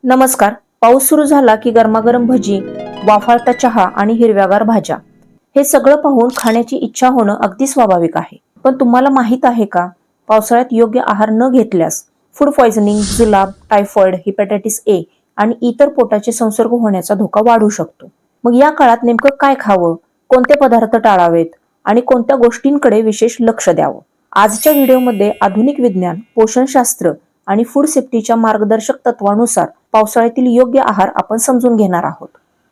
नमस्कार. पाऊस सुरू झाला की गरमागरम भजी, वाफाळता चहा आणि हिरव्यागार भाज्या हे सगळं पाहून खाण्याची इच्छा होणं अगदी स्वाभाविक आहे. पण तुम्हाला माहित आहे का, पावसाळ्यात योग्य आहार न घेतल्यास फूड पॉइझनिंग, जुलाब, टायफॉइड, हेपॅटायटिस ए आणि इतर पोटाचे संसर्ग होण्याचा धोका वाढू शकतो. मग या काळात नेमकं काय खावं, कोणते पदार्थ टाळावेत आणि कोणत्या गोष्टींकडे विशेष लक्ष द्यावं? आजच्या व्हिडिओमध्ये आधुनिक विज्ञान, पोषणशास्त्र आणि फूड सेफ्टीच्या मार्गदर्शक तत्वानुसार पावसाळ्यातील योग्य आहार आपण समजून घेणार आहोत.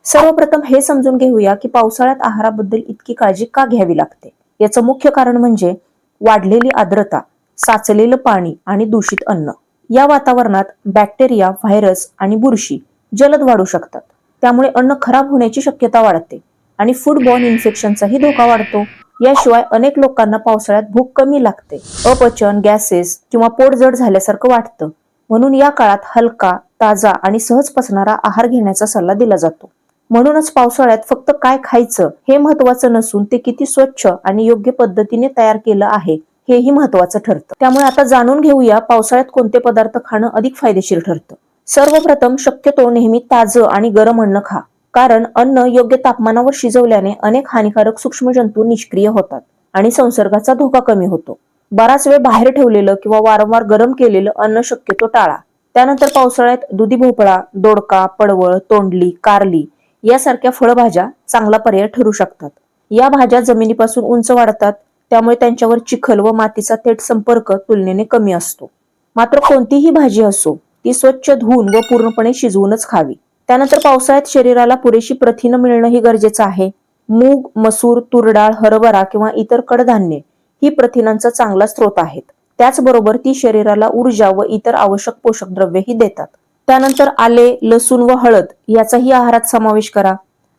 सर्वप्रथम हे समजून घेऊया की पावसाळ्यात आहाराबद्दल इतकी काळजी का घ्यावी लागते. याचं मुख्य कारण म्हणजे वाढलेली आर्द्रता, साचलेलं पाणी आणि दूषित अन्न. या वातावरणात बॅक्टेरिया, व्हायरस आणि बुरशी जलद वाढू शकतात. त्यामुळे अन्न खराब होण्याची शक्यता वाढते आणि फूड बॉर्न इन्फेक्शनचाही धोका वाढतो. याशिवाय अनेक लोकांना पावसाळ्यात भूक कमी लागते, अपचन, गॅसेस किंवा पोट जड झाल्यासारखं वाटतं. म्हणून या काळात हलका, ताजा आणि सहज पचणारा आहार घेण्याचा सल्ला दिला जातो. म्हणूनच पावसाळ्यात फक्त काय खायचं हे महत्वाचं नसून ते किती स्वच्छ आणि योग्य पद्धतीने तयार केलं आहे हेही महत्वाचं ठरतं. त्यामुळे आता जाणून घेऊया पावसाळ्यात कोणते पदार्थ खाणं अधिक फायदेशीर ठरतं. सर्वप्रथम शक्यतो नेहमी ताजं आणि गरम अन्न खा. कारण अन्न योग्य तापमानावर शिजवल्याने अनेक हानिकारक सूक्ष्मजंतू निष्क्रिय होतात आणि संसर्गाचा धोका कमी होतो. बराच वेळ बाहेर ठेवलेलं किंवा वारंवार गरम केलेलं अन्न शक्यतो टाळा. त्यानंतर पावसाळ्यात दुधी भोपळा, दोडका, पडवळ, तोंडली, कारली यासारख्या फळभाज्या चांगला पर्याय ठरू शकतात. या भाज्या जमिनीपासून उंच वाढतात, त्यामुळे त्यांच्यावर चिखल व मातीचा थेट संपर्क तुलनेने कमी असतो. मात्र कोणतीही भाजी असो ती स्वच्छ धुवून व पूर्णपणे शिजवूनच खावी. त्यानंतर पावसाळ्यात शरीराला पुरेशी प्रथिनं मिळणंही गरजेचं आहे. मूग, मसूर, तुरडाळ, हरभरा किंवा इतर कडधान्ये ही प्रथिनांचा चांगला स्रोत आहेत. त्याचबरोबर ती शरीराला ऊर्जा व इतर आवश्यक पोषक द्रव्येही देतात. त्यानंतर आले, लसूण व हळद याचाही आहारात समावेश करा.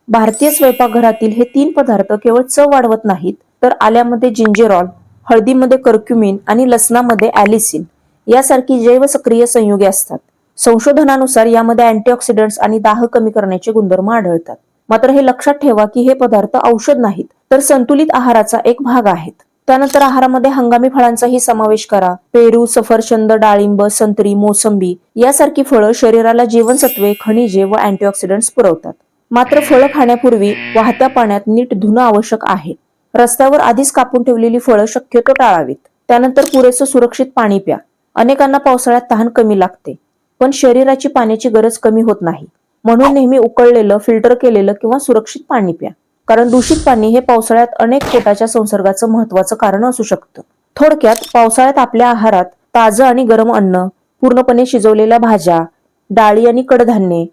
भारतीय स्वयंपाकघरातील हे 3 पदार्थ केवळ चव वाढवत नाहीत, तर आल्यामध्ये जिंजेरॉल, हळदीमध्ये कर्क्युमिन आणि लसणामध्ये ॲलिसिन यासारखी जैवसक्रिय संयुगे असतात. संशोधनानुसार यामध्ये अँटीऑक्सिडंट्स आणि दाह कमी करण्याचे गुणधर्म आढळतात. मात्र हे लक्षात ठेवा की हे पदार्थ औषध नाहीत, तर संतुलित आहाराचा एक भाग आहेत. त्यानंतर आहारामध्ये हंगामी फळांचाही समावेश करा. पेरू, सफरचंद, डाळिंब, संत्री, मोसंबी यासारखी फळं शरीराला जीवनसत्वे, खनिजे व अँटीऑक्सिडंट्स पुरवतात. मात्र फळं खाण्यापूर्वी वाहत्या पाण्यात नीट धुणं आवश्यक आहे. रस्त्यावर आधीच कापून ठेवलेली फळं शक्यतो टाळावीत. त्यानंतर पुरेसं सुरक्षित पाणी प्या. अनेकांना पावसाळ्यात तहान कमी लागते, पण शरीराची पाण्याची गरज कमी होत नाही. म्हणून नेहमी उकळलेलं, फिल्टर केलेलं किंवा सुरक्षित पाणी प्या. कारण दूषित पाणी हे पावसाळ्यात अनेक पोटाच्या संसर्गाचं महत्वाचं कारण असू शकतं. थोडक्यात पावसाळ्यात आपल्या आहारात ताजं आणि गरम अन्न, पूर्णपणे शिजवलेल्या भाज्या, डाळी आणि कडधान्ये,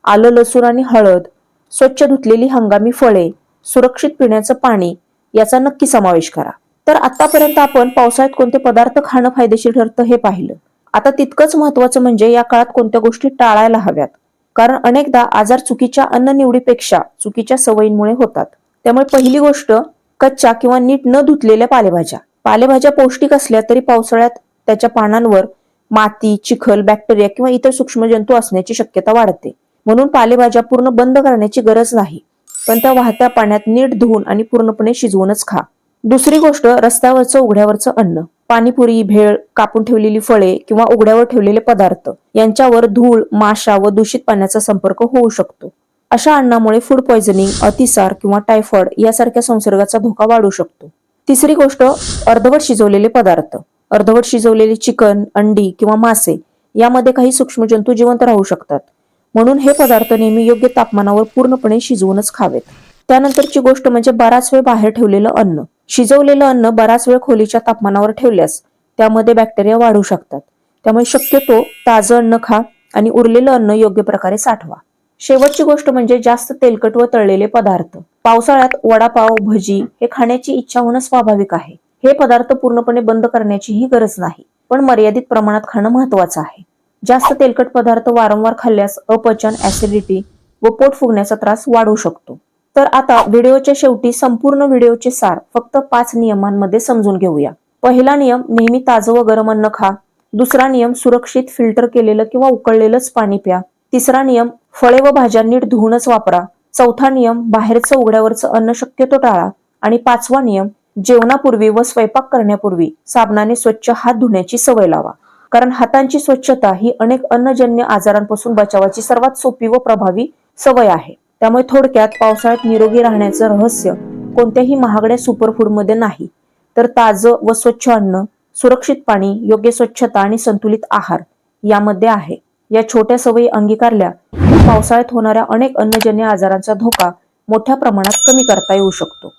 आलं, लसूण आणि हळद, स्वच्छ धुतलेली हंगामी फळे, सुरक्षित पिण्याचं पाणी याचा नक्की समावेश करा. तर आतापर्यंत आपण पावसाळ्यात कोणते पदार्थ खाणं फायदेशीर ठरतं हे पाहिलं. आता तितकंच महत्वाचं म्हणजे या काळात कोणत्या गोष्टी टाळायला हव्यात. कारण अनेकदा आजार चुकीच्या अन्न निवडीपेक्षा चुकीच्या सवयींमुळे होतात. त्यामुळे पहिली गोष्ट, कच्च्या किंवा नीट न धुतलेल्या पालेभाज्या. पालेभाज्या पौष्टिक असल्या तरी पावसाळ्यात त्याच्या पानांवर माती, चिखल, बॅक्टेरिया किंवा इतर सूक्ष्मजंतू असण्याची शक्यता वाढते. म्हणून पालेभाज्या पूर्ण बंद करण्याची गरज नाही, पण त्या वाहत्या पाण्यात नीट धुवून आणि पूर्णपणे शिजवूनच खा. दुसरी गोष्ट, रस्त्यावरचं उघड्यावरचं अन्न. पाणीपुरी, भेळ, कापून ठेवलेली फळे किंवा उघड्यावर ठेवलेले पदार्थ यांच्यावर धूळ, माशा व दूषित पाण्याचा संपर्क होऊ शकतो. अशा अन्नामुळे फूड पॉइझनिंग, अतिसार किंवा टायफॉइड यासारख्या संसर्गाचा धोका वाढू शकतो. तिसरी गोष्ट, अर्धवट शिजवलेले पदार्थ. अर्धवट शिजवलेले चिकन, अंडी किंवा मासे यामध्ये काही सूक्ष्मजंतू जिवंत राहू शकतात. म्हणून हे पदार्थ नेहमी योग्य तापमानावर पूर्णपणे शिजवूनच खावेत. त्यानंतरची गोष्ट म्हणजे बराच वेळ बाहेर ठेवलेलं अन्न. शिजवलेलं अन्न बराच वेळ खोलीच्या तापमानावर ठेवल्यास त्यामध्ये बॅक्टेरिया वाढू शकतात. त्यामुळे शक्यतो ताजं अन्न खा आणि उरलेलं अन्न योग्य प्रकारे साठवा. शेवटची गोष्ट म्हणजे जास्त तेलकट व तळलेले पदार्थ. पावसाळ्यात वडापाव, भजी हे खाण्याची इच्छा होणं स्वाभाविक आहे. हे पदार्थ पूर्णपणे बंद करण्याचीही गरज नाही, पण मर्यादित प्रमाणात खाणं महत्वाचं आहे. जास्त तेलकट पदार्थ वारंवार खाल्ल्यास अपचन, ऍसिडिटी व पोट फुगण्याचा त्रास वाढू शकतो. तर आता व्हिडिओच्या शेवटी संपूर्ण व्हिडिओचे सार फक्त 5 नियमांमध्ये समजून घेऊया. पहिला नियम, नेहमी ताजं व गरम अन्न खा. दुसरा नियम, सुरक्षित फिल्टर केलेलं किंवा उकळलेलंच पाणी प्या. तिसरा नियम, फळे व भाज्या नीट धुवूनच वापरा. चौथा नियम, बाहेरचं उघड्यावरचं अन्न शक्यतो टाळा. आणि 5वा नियम, जेवणापूर्वी व स्वयंपाक करण्यापूर्वी साबणाने स्वच्छ हात धुण्याची सवय लावा. कारण हातांची स्वच्छता ही अनेक अन्नजन्य आजारांपासून बचावाची सर्वात सोपी व प्रभावी सवय आहे. त्यामुळे थोडक्यात पावसाळ्यात निरोगी राहण्याचं रहस्य कोणत्याही महागड्या सुपरफूडमध्ये नाही, तर ताजं व स्वच्छ अन्न, सुरक्षित पाणी, योग्य स्वच्छता आणि संतुलित आहार यामध्ये आहे. या छोट्या सवयी अंगीकारल्या की पावसाळ्यात होणाऱ्या अनेक अन्नजन्य आजारांचा धोका मोठ्या प्रमाणात कमी करता येऊ शकतो.